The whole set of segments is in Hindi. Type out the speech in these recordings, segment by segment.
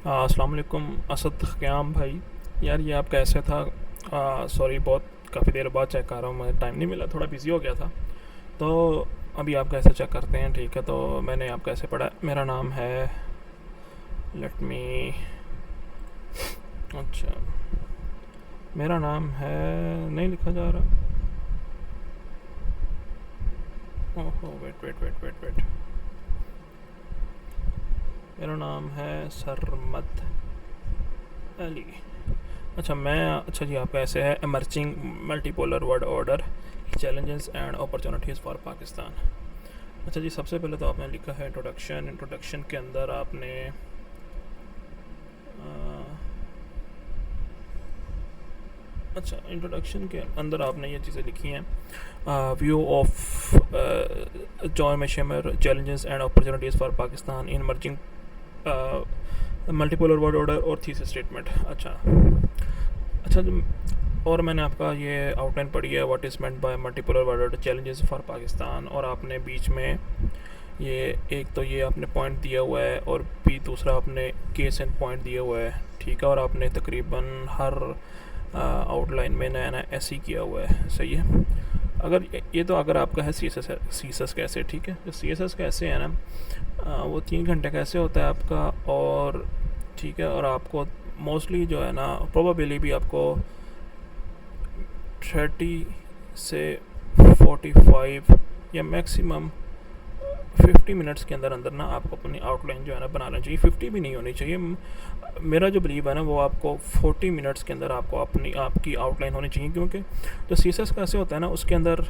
अस्सलाम वालेकुम असद क़याम भाई। यार ये आपका ऐसे था। सॉरी, बहुत काफ़ी देर बाद चेक कर रहा हूँ, मुझे टाइम नहीं मिला, थोड़ा बिज़ी हो गया था। तो अभी आप कैसे चेक करते हैं? ठीक है, तो मैंने आपका ऐसे पढ़ा, मेरा नाम है, लेट मी, अच्छा, मेरा नाम है, नहीं लिखा जा रहा। ओहो, wait wait wait wait wait, मेरा नाम है सरमद अली। अच्छा जी, आपका ऐसे है, emerging multipolar world order, challenges and opportunities for Pakistan. अच्छा जी, सबसे पहले तो आपने लिखा है इंट्रोडक्शन। इंट्रोडक्शन के अंदर आपने अच्छा, इंट्रोडक्शन के अंदर आपने ये चीज़ें लिखी हैं, view of John Mearsheimer, challenges and opportunities for Pakistan in merging multipolar world order और थीसिस स्टेटमेंट। अच्छा अच्छा और मैंने आपका ये आउटलाइन पढ़ी है, what is meant by multipolar world order, challenges for Pakistan, और आपने बीच में ये एक तो ये आपने पॉइंट दिया हुआ है और भी दूसरा आपने केस एंड पॉइंट दिया हुआ है। ठीक है, और आपने तकरीबन हर आउटलाइन में नया नया ऐसे ही किया हुआ है। सही है। अगर ये तो अगर आपका है सी एस एस कैसे, ठीक है, जो सी एस एस कैसे है ना, वो 3 घंटे कैसे होता है आपका, और ठीक है, और आपको मोस्टली जो है ना प्रोबेबली भी आपको 30 से 45 या मैक्सिमम 50 मिनट्स के अंदर अंदर ना आपको अपनी आउटलाइन जो है ना बनाना चाहिए। 50 भी नहीं होनी चाहिए, मेरा जो बिलीव है ना वो आपको 40 मिनट्स के अंदर आपको आपकी आउटलाइन होनी चाहिए, क्योंकि जो सी एस एस कैसे होता है ना उसके अंदर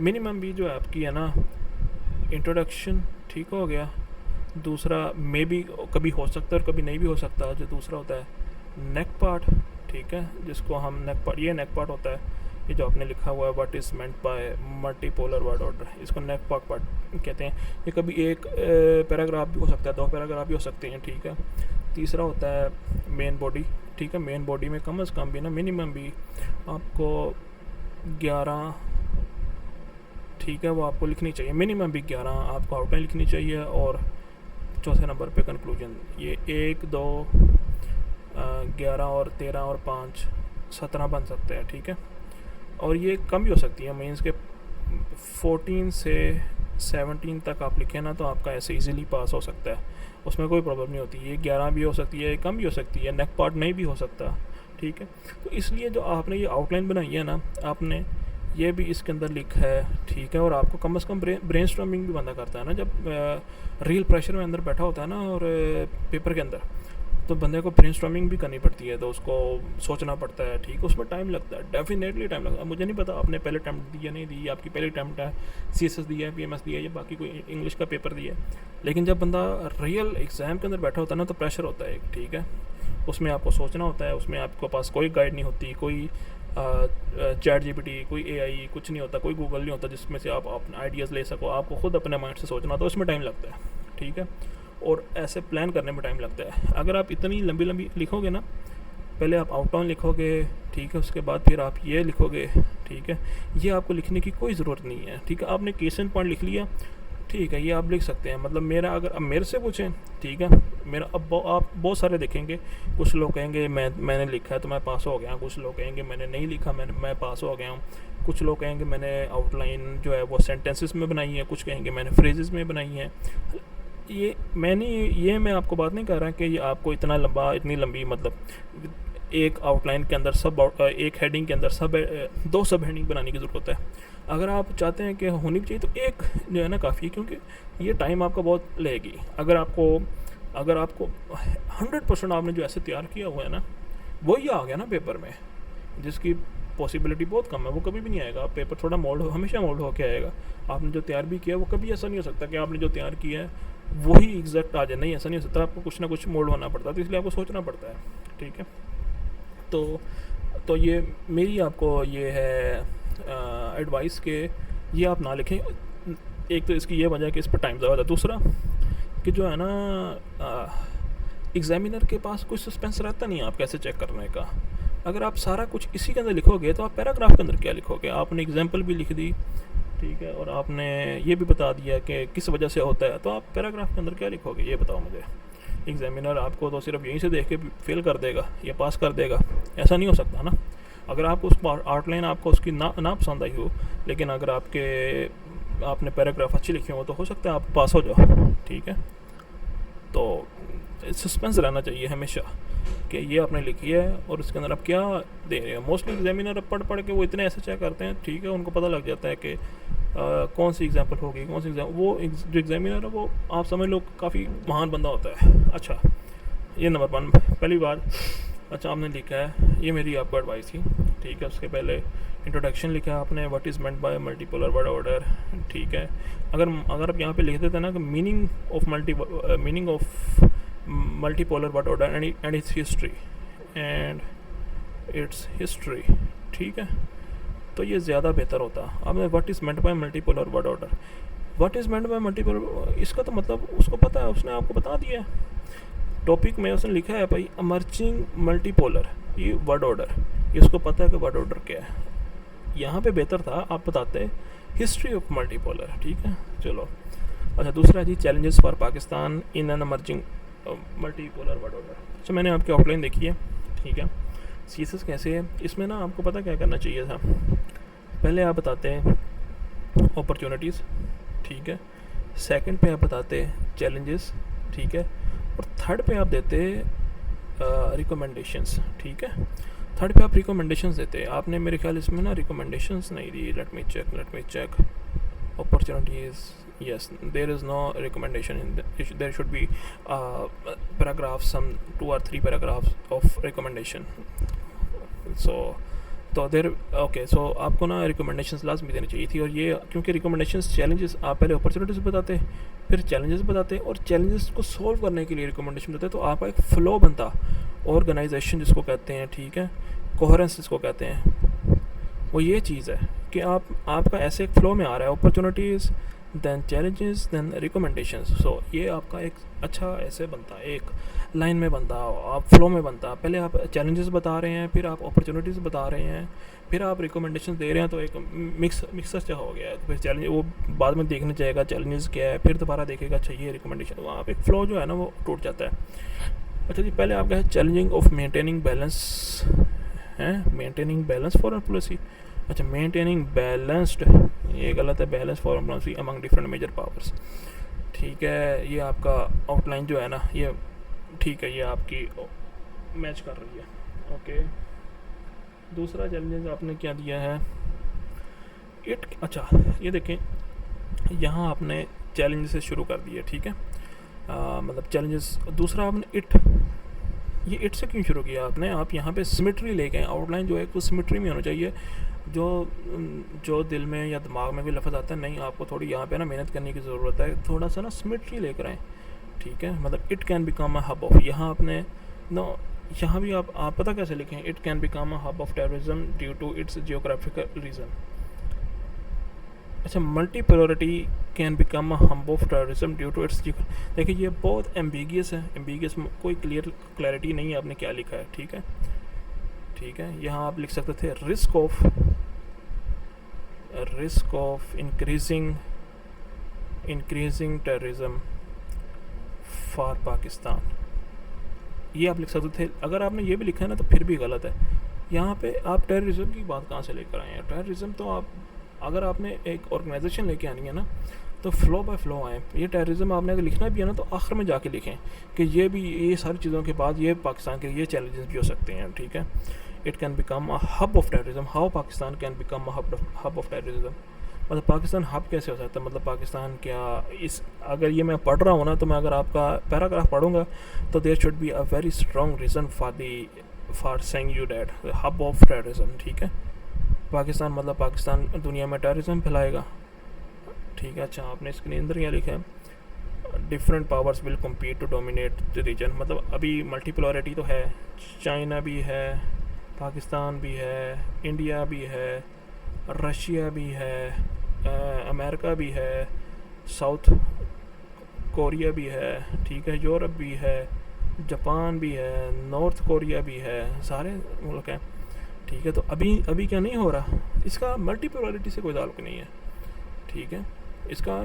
मिनिमम भी जो है आपकी है ना इंट्रोडक्शन, ठीक हो गया, दूसरा मे भी कभी हो सकता है और कभी नहीं भी हो सकता। जो दूसरा होता है नेक पार्ट, ठीक है, जिसको हम नेक पार्ट, ये नेक पार्ट होता है, ये जो आपने लिखा हुआ है what is meant by multipolar world order, इसको नेक पार्ट कहते हैं। ये कभी एक पैराग्राफ भी हो सकता है, 2 पैराग्राफ भी हो सकते हैं। ठीक है, तीसरा होता है मेन बॉडी। ठीक है, मेन बॉडी में कम से कम भी ना मिनिमम भी आपको 11, ठीक है, वो आपको लिखनी चाहिए, मिनिमम भी 11 आपको आउटलाइन लिखनी चाहिए। और चौथे नंबर पे कंक्लूजन, ये 1 2 11 और 13 और 5 17 बन सकते हैं। ठीक है, और ये कम भी हो सकती है, मीन्स के 14 से 17 तक आप लिखें ना तो आपका ऐसे इजीली पास हो सकता है, उसमें कोई प्रॉब्लम नहीं होती। ये 11 भी हो सकती है, कम भी हो सकती है, नेक पार्ट नहीं भी हो सकता। ठीक है, तो इसलिए जो आपने ये आउटलाइन बनाई है ना, आपने ये भी इसके अंदर लिखा है। ठीक है, और आपको कम से कम ब्रेन स्टॉर्मिंग भी बंदा करता है ना, जब रियल प्रेशर में अंदर बैठा होता है ना, और पेपर के अंदर तो बंदे को ब्रेन स्टॉर्मिंग भी करनी पड़ती है, तो उसको सोचना पड़ता है। ठीक है, उसमें टाइम लगता है, डेफिनेटली टाइम लगता है। मुझे नहीं पता आपने पहले अटैम्प्ट दी या नहीं दी, आपकी पहली अटैम्प्ट है, सी एस एस दिया है, पी एम एस दिया है, या बाकी कोई इंग्लिश का पेपर दिया है, लेकिन जब बंदा रियल एग्ज़ाम के अंदर बैठा होता है ना तो प्रेशर होता है। ठीक है, उसमें आपको सोचना होता है, उसमें आपके पास कोई गाइड नहीं होती, कोई चैट जीपीटी, कोई एआई कुछ नहीं होता, कोई गूगल नहीं होता जिसमें से आप अपने आइडियाज़ ले सको, आपको खुद अपने माइंड से सोचना, तो उसमें टाइम लगता है। ठीक है, और ऐसे प्लान करने में टाइम लगता है। अगर आप इतनी लंबी लंबी लिखोगे ना, पहले आप आउटलाइन लिखोगे, ठीक है, उसके बाद फिर आप ये लिखोगे, ठीक है, ये आपको लिखने की कोई ज़रूरत नहीं है। ठीक है, आपने केस एंड पॉइंट लिख लिया, ठीक है, ये आप लिख सकते हैं। मतलब मेरा, अगर अब मेरे से पूछें, ठीक है, मेरा अब आप बहुत सारे देखेंगे, कुछ लोग कहेंगे मैंने लिखा है तो मैं पास हो गया, कुछ लोग कहेंगे मैंने नहीं लिखा, मैं पास हो गया हूँ, कुछ लोग कहेंगे मैंने आउटलाइन जो है वो सेंटेंसेस में बनाई है, कुछ कहेंगे मैंने फ्रेजेस में बनाई है। ये मैं आपको बात नहीं कर रहा कि ये आपको इतना लंबा, इतनी लंबी, मतलब एक आउटलाइन के अंदर एक हेडिंग के अंदर दो सब हेडिंग बनाने की ज़रूरत है। अगर आप चाहते हैं कि होनी भी चाहिए तो एक जो है ना काफ़ी है, क्योंकि ये टाइम आपका बहुत लेगी। अगर आपको 100% आपने जो ऐसे तैयार किया हुआ है ना, वही आ गया ना पेपर में, जिसकी पॉसिबिलिटी बहुत कम है, वो कभी भी नहीं आएगा। पेपर थोड़ा हमेशा मोल्ड होकर आएगा। आपने जो तैयार भी किया वो कभी ऐसा नहीं हो सकता कि आपने जो तैयार किया है वही एग्जैक्ट आ जाए, नहीं, ऐसा नहीं हो सकता, आपको कुछ ना कुछ मोल्ड होना पड़ता है, तो इसलिए आपको सोचना पड़ता है। ठीक है, तो ये मेरी आपको ये है एडवाइस के ये आप ना लिखें। एक तो इसकी ये वजह है कि इस पर टाइम ज़्यादा है, दूसरा कि जो है ना एग्जामिनर के पास कोई सस्पेंस रहता नहीं है आप कैसे चेक करने का। अगर आप सारा कुछ इसी के अंदर लिखोगे तो आप पैराग्राफ के अंदर क्या लिखोगे? आपने एग्जाम्पल भी लिख दी, ठीक है, और आपने ये भी बता दिया कि किस वजह से होता है, तो आप पैराग्राफ के अंदर क्या लिखोगे, ये बताओ मुझे। एग्जामिनर आपको तो सिर्फ यहीं से देख के फेल कर देगा या पास कर देगा, ऐसा नहीं हो सकता ना। अगर आपको उस आउटलाइन आपको उसकी ना पसंद आई हो, लेकिन अगर आपने पैराग्राफ अच्छी लिखी हो तो हो सकता है आप पास हो जाओ, ठीक है। तो सस्पेंस रहना चाहिए हमेशा कि ये आपने लिखी है और इसके अंदर आप क्या दे रहे हैं। मोस्टली एग्जामिनर पढ़ के वो इतने ऐसे चेक करते हैं, ठीक है, उनको पता लग जाता है कि कौन सी एग्जाम्पल होगी, कौन सी जो एग्जामिनर है वो आप समझ लो काफ़ी महान बंदा होता है। अच्छा, ये नंबर 1 पहली बात। अच्छा, आपने लिखा है, ये मेरी आपको एडवाइस थी, ठीक है। उसके पहले इंट्रोडक्शन लिखा है आपने, what is meant by multipolar word order, ठीक है। अगर आप यहाँ पे लिख देते ना कि meaning of multipolar word order and it's history, ठीक है, तो ये ज़्यादा बेहतर होता। आपने what is meant by multipolar word order, what is meant by multipolar, इसका तो मतलब उसको पता है, उसने आपको बता दिया है। टॉपिक में उसने लिखा है भाई इमर्जिंग मल्टीपोलर, ये वर्ड ऑर्डर, इसको पता है कि वर्ड ऑर्डर क्या है। यहाँ पे बेहतर था आप बताते हिस्ट्री ऑफ मल्टीपोलर, ठीक है। चलो, अच्छा, दूसरा जी, challenges for Pakistan in an emerging multipolar word order. अच्छा, मैंने आपकी आउटलाइन देखी है, ठीक है। सीएसएस कैसे है, इसमें ना आपको पता क्या करना चाहिए था। पहले आप बताते हैं अपॉर्चुनिटीज़, ठीक है। सेकंड पे आप बताते हैं चैलेंजेस, ठीक है। और थर्ड पे आप देते रिकमेंडेशंस, ठीक है। थर्ड पे आप रिकमेंडेशंस देते। आपने मेरे ख्याल इसमें ना रिकमेंडेशंस नहीं दी। Let me check opportunities, yes, there is no recommendation in there should be paragraphs, some 2 or 3 paragraphs of recommendation, तो देर ओके। सो आपको ना रिकमेंडेशंस लाजमी देनी चाहिए थी। और ये क्योंकि रिकमेंडेशंस चैलेंजेस, आप पहले अपॉर्चुनिटीज़ बताते, फिर चैलेंजेस बताते, और चैलेंजेस को सॉल्व करने के लिए रिकमेंडेशन देते, तो आपका एक फ़्लो बनता, ऑर्गेनाइजेशन जिसको कहते हैं, ठीक है, कोहेरेंस जिसको कहते हैं, वो ये चीज़ है कि आपका ऐसे एक फ़्लो में आ रहा है, opportunities, then challenges, then recommendations. So ये आपका एक अच्छा ऐसे बनता, एक लाइन में बनता, आप फ्लो में बनता। पहले आप चैलेंजेस बता रहे हैं, फिर आप अपॉर्चुनिटीज़ बता रहे हैं, फिर आप रिकमेंडेशन दे रहे हैं, तो एक मिक्सर चा हो गया है। तो फिर चैलेंज वो बाद में देखने जाएगा चैलेंजेस क्या है, फिर दोबारा देखेगा चाहिए रिकमेंडेशन, तो आप एक फ़्लो जो है ना वो टूट जाता है। अच्छा जी, पहले आपका है चैलेंजिंग ऑफ मेंटेनिंग बैलेंस, है मेंटेनिंग बैलेंस फॉरेन पॉलिसी। अच्छा, मेंटेनिंग बैलेंस्ड, ये गलत है, balance foreign policy among different major powers, ठीक है। ये आपका आउटलाइन जो है ना, ये ठीक है, ये आपकी मैच कर रही है, ओके। दूसरा चैलेंज आपने क्या दिया है, अच्छा, ये देखें, यहाँ आपने चैलेंज से शुरू कर दिया, ठीक है। मतलब चैलेंजेस। दूसरा आपने ये इट से क्यों शुरू किया आपने, आप यहाँ पे सिमेट्री लेके आए। आउटलाइन जो है वो सिमेट्री में होना चाहिए, जो दिल में या दिमाग में भी लफ्ज़ आता है, नहीं, आपको थोड़ी यहाँ पे ना मेहनत करने की ज़रूरत है, थोड़ा सा ना सिमेट्री लेकर आए, ठीक है। मतलब it can become a hub of, यहाँ आपने नो, यहाँ भी आप पता कैसे लिखें, it can become a hub of terrorism due to its geographical region. अच्छा, multipolarity can become a hub of terrorism due to its, देखिए ये बहुत एम्बिगियस है, एम्बिगियस में कोई क्लैरिटी नहीं है आपने क्या लिखा है, ठीक है, ठीक है। यहाँ आप लिख सकते थे risk of increasing terrorism for Pakistan, ये आप लिख सकते थे। अगर आपने ये भी लिखा है ना तो फिर भी गलत है। यहाँ पे आप टेररिज्म की बात कहाँ से लेकर आए हैं। टेररिज्म तो आप, अगर आपने एक ऑर्गेनाइजेशन लेके आनी है ना, तो फ्लो बाय फ्लो आए। ये टेररिज्म आपने अगर लिखना भी है ना तो आखिर में जाके लिखें कि ये सारी चीज़ों के बाद ये पाकिस्तान के ये चैलेंजेस भी हो सकते हैं, ठीक है। It can become a hub of terrorism, how Pakistan can become a hub of terrorism, मतलब पाकिस्तान हब कैसे हो सकता है, मतलब पाकिस्तान क्या इस, अगर ये मैं पढ़ रहा हूँ ना, तो मैं अगर आपका पैराग्राफ पढ़ूँगा तो there should be a very strong reason for saying you that hub of terrorism, ठीक है। पाकिस्तान मतलब पाकिस्तान दुनिया में टेररिज्म फैलाएगा, ठीक है। अच्छा, आपने इसके अंदर क्या लिखा है, different powers will compete to dominate the region, मतलब अभी मल्टीपोलरिटी तो है, चाइना भी है, पाकिस्तान भी है, इंडिया भी है, रशिया भी है, अमेरिका भी है, साउथ कोरिया भी है, ठीक है, यूरोप भी है, जापान भी है, नॉर्थ कोरिया भी है, सारे मुल्क हैं, ठीक है। तो अभी क्या नहीं हो रहा, इसका मल्टीपोलरिटी से कोई ताल्लुक़ नहीं है, ठीक है। इसका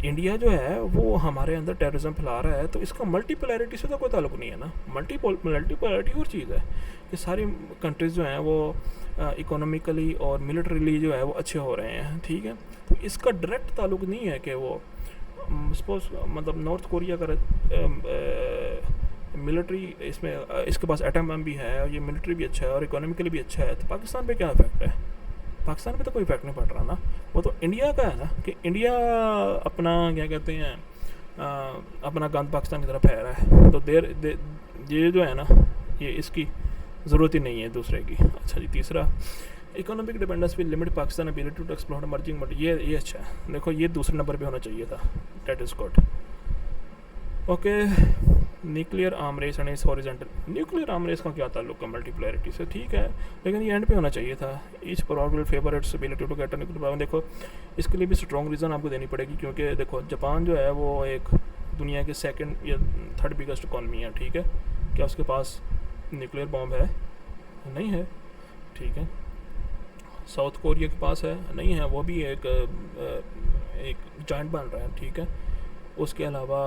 इंडिया जो है वो हमारे अंदर टेररिज्म फैला रहा है, तो इसका मल्टीपोलैरिटी से तो कोई ताल्लुक नहीं है ना। मल्टीपोलैरिटी और चीज़ है कि सारी कंट्रीज़ जो हैं वो इकोनॉमिकली और मिलिट्रीली जो है वो अच्छे हो रहे हैं, ठीक है। तो इसका डायरेक्ट ताल्लुक नहीं है कि वो सपोज मतलब नॉर्थ कोरिया का मिलिट्री इसमें इसके पास एटम बम भी है और ये मिलिट्री भी अच्छा है और इकोनॉमिकली भी अच्छा है, तो पाकिस्तान पे क्या इफेक्ट है? पाकिस्तान पे तो कोई इफेक्ट नहीं पड़ रहा ना। वो तो इंडिया का है ना कि इंडिया अपना क्या कहते हैं अपना गंद पाकिस्तान की तरफ फैला है, तो ये जो है ना ये इसकी ज़रूरत ही नहीं है दूसरे की। अच्छा जी, तीसरा economic dependence will limit Pakistan ability to explore emerging, but ये अच्छा है। देखो ये दूसरे नंबर पे होना चाहिए था, that is good. Okay, nuclear arm race and is horizontal, nuclear arm race का क्या ताल्लुक है मल्टीपोलैरिटी से? ठीक है, लेकिन ये एंड पे होना चाहिए था। Each power will favour its ability to get nuclear power. देखो इसके लिए भी स्ट्रॉन्ग रीज़न आपको देनी पड़ेगी, क्योंकि देखो जापान जो है वो एक दुनिया के सेकंड या थर्ड बिगेस्ट इकॉनमी है, ठीक है। क्या उसके पास न्यूक्लियर बॉम्ब है? नहीं है, ठीक है। साउथ कोरिया के पास है? नहीं है, वो भी एक जॉइंट बन रहा है, ठीक है। उसके अलावा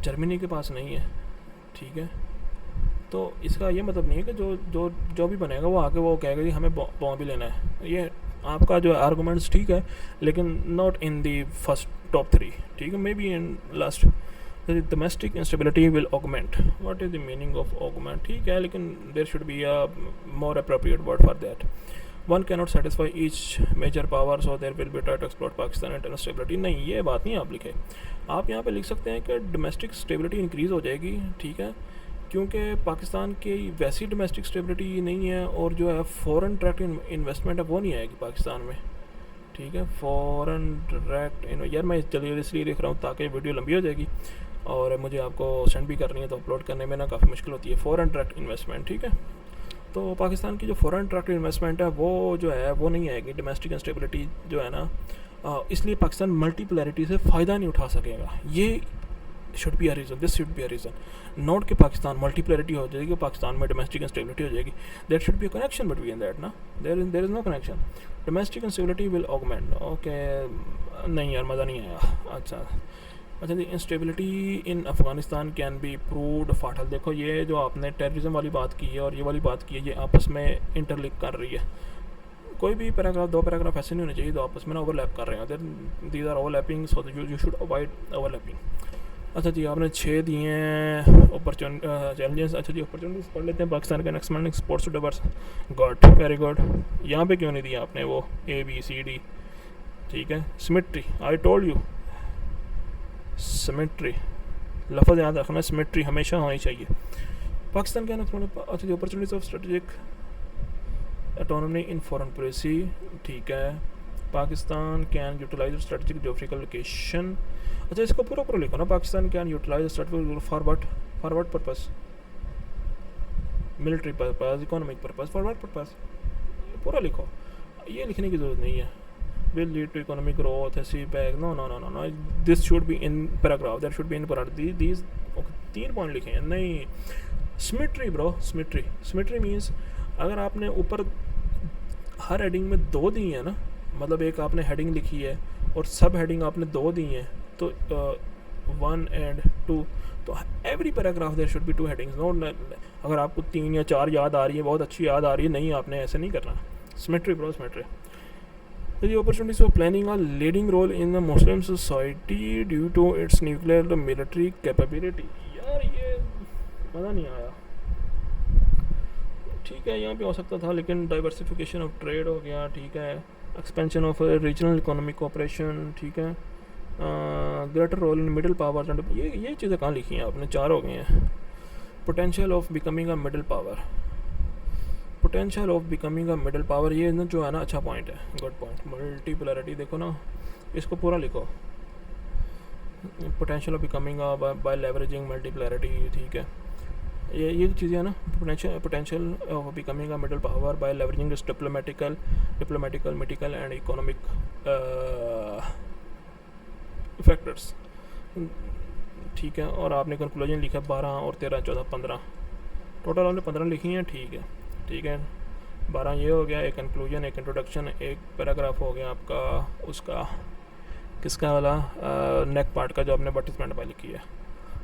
जर्मनी के पास नहीं है, ठीक है। तो इसका ये मतलब नहीं है कि जो भी बनेगा वो आके वो कहेगा कि हमें बॉम्ब भी लेना है। ये आपका जो आर्गूमेंट्स ठीक है, लेकिन not in the first top 3, ठीक है। May be in last domestic instability will augment. What is the meaning of augment? ठीक है, लेकिन there should be a more appropriate word for that. One cannot satisfy each major power, so there will be try to exploit Pakistan internal stability. नहीं, ये बात नहीं आप लिखे। आप यहाँ पे लिख सकते हैं कि domestic stability increase हो जाएगी, ठीक है, क्योंकि पाकिस्तान की वैसी domestic stability नहीं है, और जो है foreign direct investment है वो नहीं आएगी पाकिस्तान में, ठीक है। फॉरेन डायरेक्ट यार मैं जल्दी इसलिए लिख रहा हूँ ताकि वीडियो लंबी हो जाएगी और मुझे आपको सेंड भी करनी है, तो अपलोड करने में ना काफ़ी मुश्किल होती है। फॉरेन डायरेक्ट इन्वेस्टमेंट, ठीक है। तो पाकिस्तान की जो फॉरेन डायरेक्ट इन्वेस्टमेंट है वो जो है वो नहीं आएगी। डोमेस्टिक इंस्टेबिलिटी जो है ना, इसलिए पाकिस्तान मल्टीपोलैरिटी से फ़ायदा नहीं उठा सकेगा। ये should be a reason, this should be a reason, not कि पाकिस्तान मल्टीपोलैरिटी हो जाएगी, पाकिस्तान में डोमेस्टिक इंस्टेबिलिटी हो जाएगी। There should be a connection between that ना, there is no connection. Domestic instability will augment, okay. नहीं यार, मज़ा नहीं आया। अच्छा जी, instability in Afghanistan can be proved fatal. देखो ये जो आपने टेररिज्म वाली बात की है और ये वाली बात की है, ये आपस में इंटरलिंक कर रही है। कोई भी पैराग्राफ, 2 पैराग्राफ ऐसे नहीं होने चाहिए तो आपस में ना ओवरलैप कर रहे हैं। These are overlapping, so you should avoid overlapping. अच्छा जी, आपने 6 दिए हैं चैलेंजेस। अच्छा जी, अपॉर्चुनिटीज पढ़ लेते हैं। पाकिस्तान का expanding sports Divers, good, very good. यहाँ पे क्यों नहीं दिया आपने वो ABCD, ठीक है। Symmetry, I told you, symmetry लफ्ज़ याद रखना, सिमेट्री हमेशा होनी चाहिए। पाकिस्तान का अच्छा जी, opportunities of strategic autonomy in foreign policy, ठीक है। Pakistan can utilise strategic geographical location. अच्छा, इसको पूरा लिखो ना, Pakistan can utilise strategic for what purpose? Military purpose, economic purpose, for what purpose? पूरा लिखो, ये लिखने की ज़रूरत नहीं है। will lead to economic growth, CPEC, no, this should be in paragraph, that should be in paragraph. These okay, 3 point लिखे हैं। नहीं, सिमेट्री ब्रो, सिमेट्री मीन्स अगर आपने ऊपर हर हेडिंग में 2 दी है ना, मतलब एक आपने हेडिंग लिखी है और सब हेडिंग आपने 2 दी हैं, तो 1 and 2, तो every paragraph there should be 2 headings. No, अगर आपको 3 या 4 याद आ रही है, बहुत अच्छी याद आ रही है, नहीं, आपने ऐसे नहीं करना। Symmetry bro, symmetry. The opportunities of playing a leading role in the Muslim society due to its nuclear military capability। यार ये मज़ा नहीं आया, ठीक है। यहाँ पे हो सकता था, लेकिन डाइवर्सिफिकेशन ऑफ ट्रेड हो गया, ठीक है। Expansion of regional economic cooperation, ठीक है। Greater role in middle powers and ये चीज़ें कहाँ लिखी हैं आपने? 4 हो गए हैं। Potential of becoming a middle power, potential of becoming a middle power, ये ना जो है ना अच्छा पॉइंट है, गुड पॉइंट। मल्टीपोलैरिटी देखो ना, इसको पूरा लिखो। Potential of becoming by leveraging multipolarity, ठीक है। ये चीज़ें है ना, potential of becoming a middle power by leveraging diplomatical mythical and economic factors, ठीक है। और आपने कंक्लूजन लिखा 12 और 13 14 15, टोटल आपने 15 लिखी हैं, ठीक है। 12 ये हो गया, एक कंक्लूजन, एक इंट्रोडक्शन, एक पैराग्राफ हो गया आपका उसका किसका वाला नेक पार्ट का जो आपने एडवर्टीजमेंट वाली की है।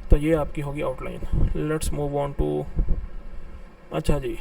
तो ये आपकी होगी outline. Let's move on to, अच्छा जी